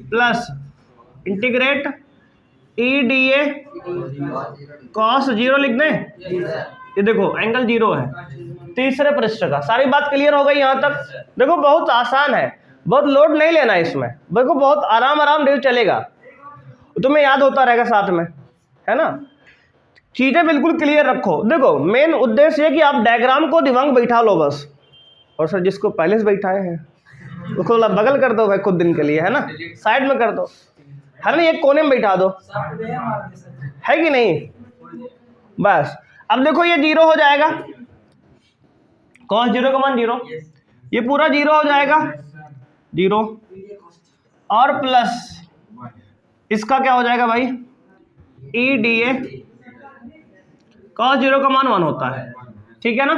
plus integrate E D A cos 0 लिख दें, ये देखो एंगल 0 है तीसरे पृष्ठ का। सारी बात क्लियर हो गई यहाँ तक। देखो बहुत आसान है, बहुत लोड नहीं लेना है इसमें, देखो बहुत आराम आराम ड्रिल चलेगा, तुम्हें याद होता रहेगा साथ में, है ना। चीजें बिल्कुल क्लियर रखो। देखो मेन उद्देश्य है कि आप डायग्राम को दिमाग बैठा लो बस, और सर जिसको पहले से बैठाए हैं उसको बगल कर दो भाई कुछ दिन के लिए, है ना, साइड में कर दो, है ना, एक कोने में बैठा दो, है कि नहीं। बस अब देखो ये 0 हो जाएगा, कॉस 0 का मान 0, ये पूरा 0 हो जाएगा 0, और प्लस इसका क्या हो जाएगा भाई, ई डी ए कॉस 0 का मान 1 होता है, ठीक है ना।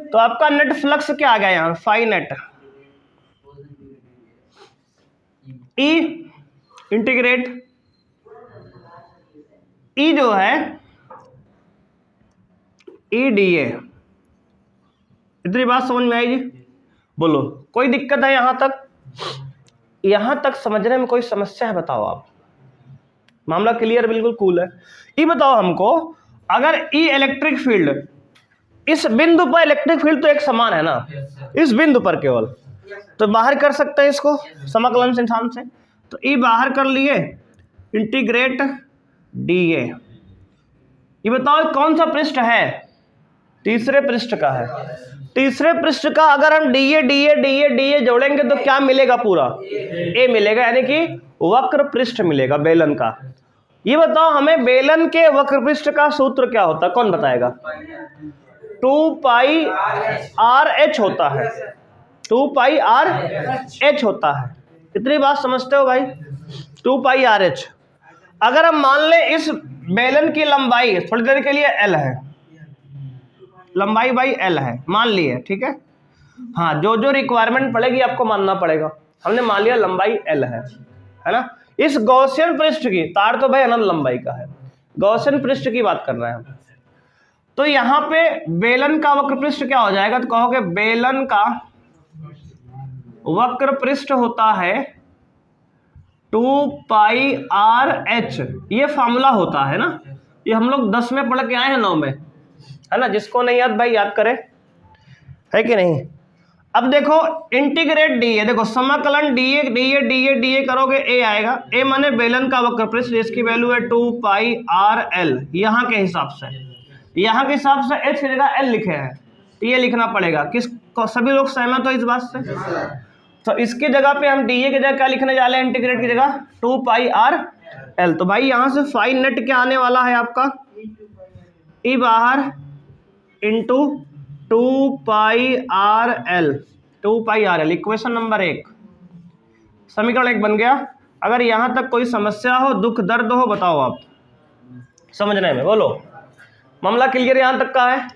तो आपका नेट फ्लक्स क्या आ गया यहाँ, फाई नेट ई इंटीग्रेट ई जो है ई डी ए, इतनी बात समझ में आई जी, बोलो कोई दिक्कत है यहाँ तक। यहां तक समझने में कोई समस्या है? बताओ आप। मामला क्लियर, बिल्कुल कूल है। ये बताओ हमको, अगर ई इलेक्ट्रिक फील्ड, इस बिंदु पर इलेक्ट्रिक फील्ड तो एक समान है ना, इस बिंदु पर केवल, तो बाहर कर सकते हैं इसको समाकलन सिद्धांत से। तो ई बाहर कर लिए, इंटीग्रेट डीए। ये बताओ कौन सा पृष्ठ है? तीसरे पृष्ठ का है। तीसरे पृष्ठ का अगर हम डीए डीए डीए डीए जोड़ेंगे तो क्या मिलेगा? पूरा ए मिलेगा, यानी कि वक्र पृष्ठ मिलेगा बेलन का। ये बताओ हमें बेलन के वक्र पृष्ठ का सूत्र क्या होता है? कौन बताएगा? 2 पाई आर एच होता है। 2 पाई आर एच होता है। इतनी बात समझते हो भाई? 2 पाई आर एच। अगर हम मान ले इस बेलन की लंबाई थोड़ी देर के लिए एल है, लंबाई बाई एल है, मान लिए, ठीक है। हाँ, जो जो रिक्वायरमेंट पड़ेगी आपको मानना पड़ेगा। हमने मान लिया लंबाई एल है ना। इस गॉसियन पृष्ठ की, तार तो भाई अनंत लंबाई का है, गॉसियन पृष्ठ की बात कर रहे हैं हम। तो यहाँ पे बेलन का वक्र पृष्ठ क्या हो जाएगा? तो कहोगे बेलन का वक्र पृष्ठ होता है 2 पाई आर एच। ये फॉर्मूला होता है ना, ये हम लोग 10 में पढ़ के आए हैं, 9 में, है ना। जिसको नहीं याद भाई याद करे, है कि नहीं। अब देखो इंटीग्रेट डीए, देखो समाकलन डीए डीए डीए डीए करोगे ए आएगा। ए माने बेलन का वक्र पृष्ठ, जिसकी वैल्यू है 2 पाई आर एल। यहाँ के हिसाब से, यहाँ के हिसाब से एच की जगह एल लिखे हैं, तो ये लिखना पड़ेगा। किसको? सभी लोग सहमत हो इस बात से? तो इसकी जगह पे हम डीए की जगह क्या लिखने जा रहे हैं? इंटीग्रेट की जगह 2 पाई आर एल। तो भाई यहाँ से फाइन नेट क्या आने वाला है आपका? ई बाहर इंटू 2 पाई आर एल, 2 पाई आर एल। इक्वेशन नंबर 1, समीकरण 1 बन गया। अगर यहां तक कोई समस्या हो, दुख दर्द हो, बताओ आप समझने में, बोलो। मामला क्लियर यहां तक का है?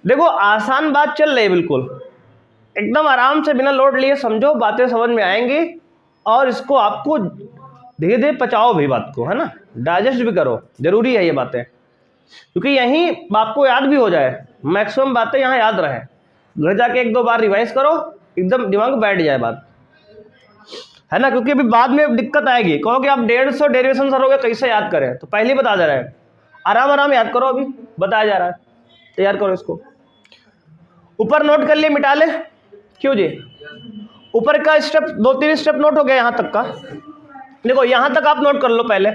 देखो आसान बात चल रही है, बिल्कुल एकदम आराम से बिना लोड लिए समझो, बातें समझ में आएंगी। और इसको आपको धीरे धीरे पचाओ भी बात को, है ना, डाइजेस्ट भी करो, जरूरी है ये बातें, क्योंकि यहीं आपको याद भी हो जाए। मैक्सिमम बातें यहाँ याद रहे, घर जाके 1-2 बार रिवाइज करो, एकदम दिमाग में बैठ जाए बात, है ना। क्योंकि अभी बाद में दिक्कत आएगी, कहोगे आप 150 डेरिवेशन सर हो गए, कैसे याद करें? तो पहले ही बता दे रहे हैं, आराम आराम याद करो, अभी बताया जा रहा है, तैयार करो इसको। ऊपर नोट कर लिए, मिटा ले। क्यों जी? ऊपर का स्टेप 2-3 स्टेप नोट हो गया यहाँ तक का। देखो यहाँ तक आप नोट कर लो, पहले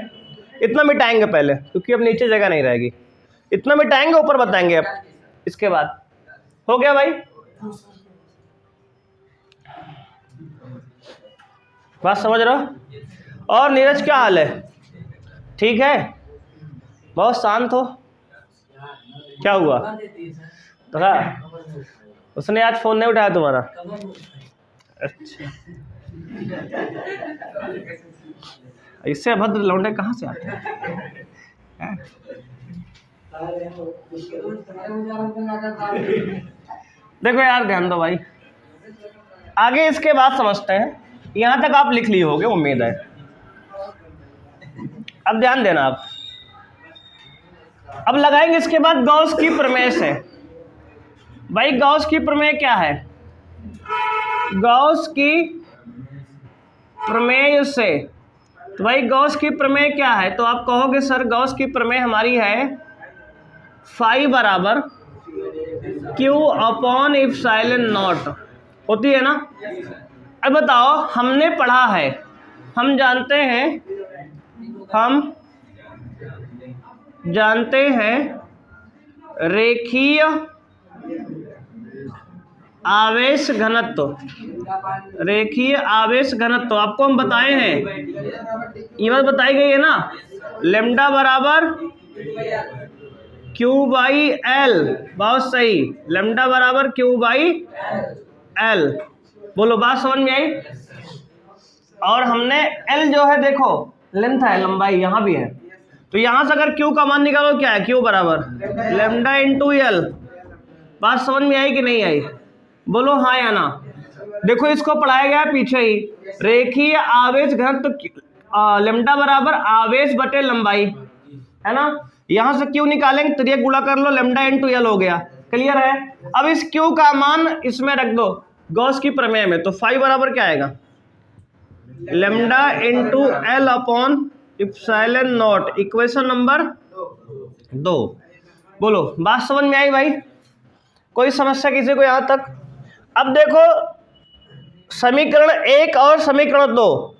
इतना मिटाएंगे पहले, क्योंकि अब नीचे जगह नहीं रहेगी। इतना मिटाएंगे, ऊपर बताएंगे अब इसके बाद। हो गया भाई? बात समझ रहे हो? और नीरज क्या हाल है? ठीक है? बहुत शांत हो, क्या हुआ? तो उसने आज फोन नहीं उठाया तुम्हारा? अच्छा, इससे अभद्र लौंडे कहाँ से आते हैं? देखो यार ध्यान दो भाई, आगे इसके बाद समझते हैं। यहां तक आप लिख लिए होगे उम्मीद है। अब ध्यान देना आप, अब लगाएंगे इसके बाद गॉस की प्रमेय से। भाई गॉस की प्रमेय क्या है? गॉस की प्रमेय से, तो भाई गॉस की प्रमेय क्या है? तो आप कहोगे सर गॉस की प्रमेय हमारी है फाई बराबर क्यू अपॉन इप्सिलॉन नॉट, होती है ना। अब बताओ, हमने पढ़ा है, हम जानते हैं रेखीय आवेश घनत्व, रेखीय आवेश घनत्व आपको हम बताए हैं, ये बात बताई गई है ना। लेम्डा बराबर क्यू बाई एल, बहुत सही, लेम्डा बराबर क्यू बाई एल। बोलो बात समझ में आई? और हमने एल जो है देखो लेंथ है, लंबाई यहाँ भी है, तो यहाँ से अगर क्यू का मान निकालो क्या है? क्यू बराबर लेम्डा इंटू एल। बात समझ में आई कि नहीं आई? बोलो हाँ या ना। देखो इसको पढ़ाया गया पीछे ही, रेखीय आवेश घनत्व लेम्डा बराबर आवेश बटे लंबाई, है ना। यहाँ से क्यू निकालेंगे तो ये गुणा कर लो, लेम्डा इंटू एल हो गया। क्लियर है? अब इस क्यू का मान इसमें रख दो गॉस की प्रमेय में, तो फाई बराबर क्या आएगा? Lambda into L upon epsilon not, equation number 2। बोलो बात समझ में आई भाई? कोई समस्या किसी को यहां तक? अब देखो समीकरण 1 और समीकरण 2,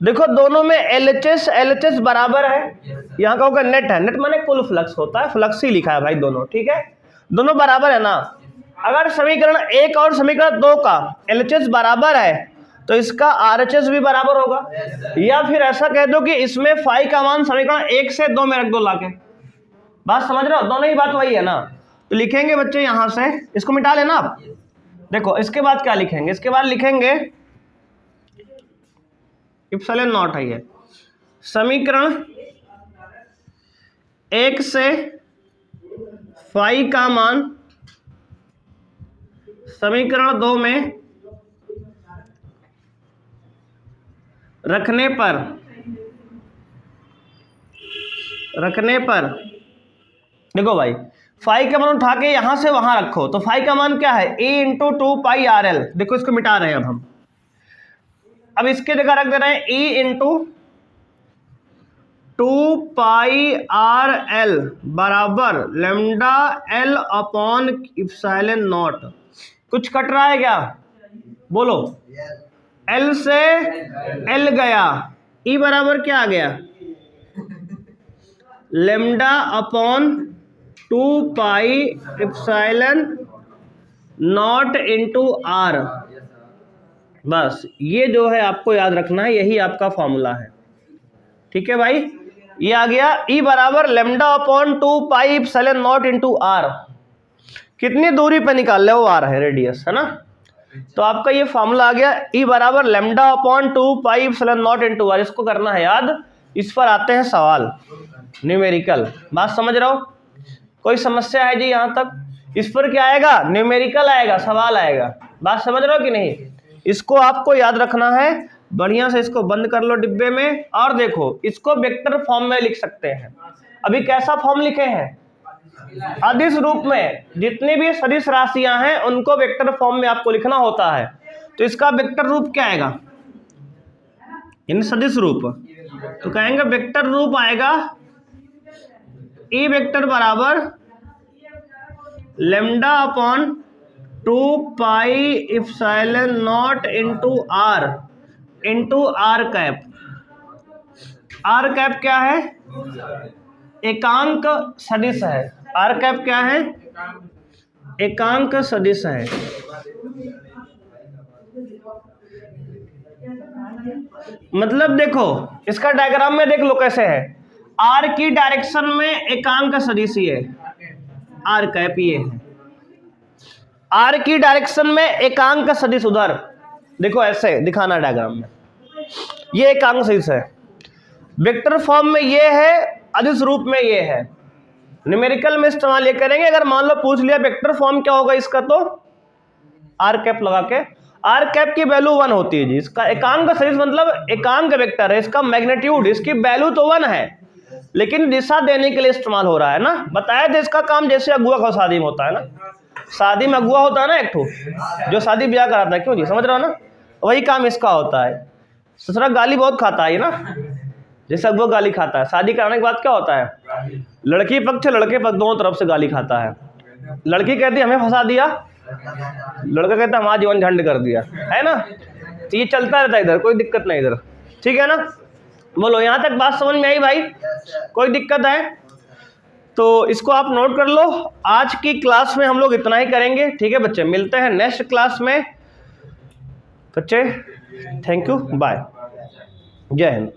देखो दोनों में LHS बराबर है। यहाँ का होगा नेट है, नेट माने कुल फ्लक्स होता है, फ्लक्स ही लिखा है भाई दोनों, ठीक है, दोनों बराबर है ना। अगर समीकरण 1 और समीकरण 2 का LHS बराबर है तो इसका RHS भी बराबर होगा। या फिर ऐसा कह दो कि इसमें फाई का मान समीकरण 1 से 2 में रख दो लाके। बात समझ रहे हो? दोनों ही बात वही है ना। तो लिखेंगे बच्चे यहां से, इसको मिटा लेना आप। देखो इसके बाद क्या लिखेंगे, इसके बाद लिखेंगे इप्सिलॉन नॉट है ये, समीकरण 1 से फाई का मान समीकरण 2 में रखने पर देखो भाई फाई का मान उठा के यहां से वहां रखो, तो फाई का मान क्या है? E into 2πRL। देखो इसको मिटा रहे हैं अब इसके जगह रख दे रहे हैं E इंटू 2πRL बराबर lambda L upon epsilon not. कुछ कट रहा है क्या? बोलो। L से L गया, E बराबर क्या आ गया? Lambda upon 2π epsilon naught into R। बस ये जो है आपको याद रखना है, यही आपका फॉर्मूला है, ठीक है भाई। ये आ गया E बराबर lambda upon 2π epsilon naught into R। कितनी दूरी पे निकाल रहे हो? R है, रेडियस है ना। तो आपका ये फॉर्मूला आ गया E बराबर lambda upon 2π epsilon naught into R। इसको करना है याद। इस पर आते हैं सवाल, न्यूमेरिकल। बात समझ रहे हो? कोई समस्या है जी यहां तक? इस पर क्या आएगा? न्यूमेरिकल आएगा, सवाल आएगा। बात समझ रहे हो कि नहीं? इसको आपको याद रखना है, बढ़िया से इसको बंद कर लो डिब्बे में। और देखो इसको वेक्टर फॉर्म में लिख सकते हैं। अभी कैसा फॉर्म लिखे हैं? अदिश रूप में। जितनी भी सदिश राशियां हैं उनको वेक्टर फॉर्म में आपको लिखना होता है। तो इसका वेक्टर रूप क्या आएगा? इन सदिश रूप, तो कहेंगे वेक्टर रूप आएगा E वेक्टर बराबर lambda upon 2π epsilon naught into R cap. R cap क्या है? एकांक सदिश है। R कैप क्या है? एकांक सदिश है। मतलब देखो इसका डायग्राम में देख लो कैसे है। R की डायरेक्शन में एकांक सदिश है, R कैप ये है। R की डायरेक्शन में एकांक सदिश उधर, देखो ऐसे दिखाना डायग्राम में, ये एकांक सदिश है। वेक्टर फॉर्म में ये है, अदिश रूप में ये है। न्यूमेरिकल में इस्तेमाल ये करेंगे। अगर मान लो पूछ लिया वेक्टर फॉर्म क्या होगा इसका, तो R कैप लगा के, R कैप की वैल्यू 1 होती है जी। इसका एकांक सदिश मतलब एकांक वेक्टर है, इसका मैग्नीट्यूड, इसकी वैल्यू तो 1 है, लेकिन दिशा देने के लिए इस्तेमाल हो रहा है ना। बताया था इसका काम जैसे अगुआ का शादी में होता है ना। शादी में अगुआ होता है ना एक ठो, जो शादी ब्याह कराता है, क्यों जी, समझ रहे हो ना? वही काम इसका होता है। ससुरा गाली बहुत खाता है ना, जैसे अगुआ गाली खाता है। शादी कराने के बाद क्या होता है? लड़की पक्ष लड़के पक्ष दोनों तरफ से गाली खाता है। लड़की कहती है हमें फंसा दिया, लड़का कहता है हमारा जीवन झंड कर दिया, है ना। तो ये चलता रहता है इधर, कोई दिक्कत नहीं इधर, ठीक है ना। बोलो यहाँ तक बात समझ में आई भाई? कोई दिक्कत है तो इसको आप नोट कर लो। आज की क्लास में हम लोग इतना ही करेंगे, ठीक है बच्चे। मिलते हैं नेक्स्ट क्लास में बच्चे। थैंक यू, बाय, जय हिंद।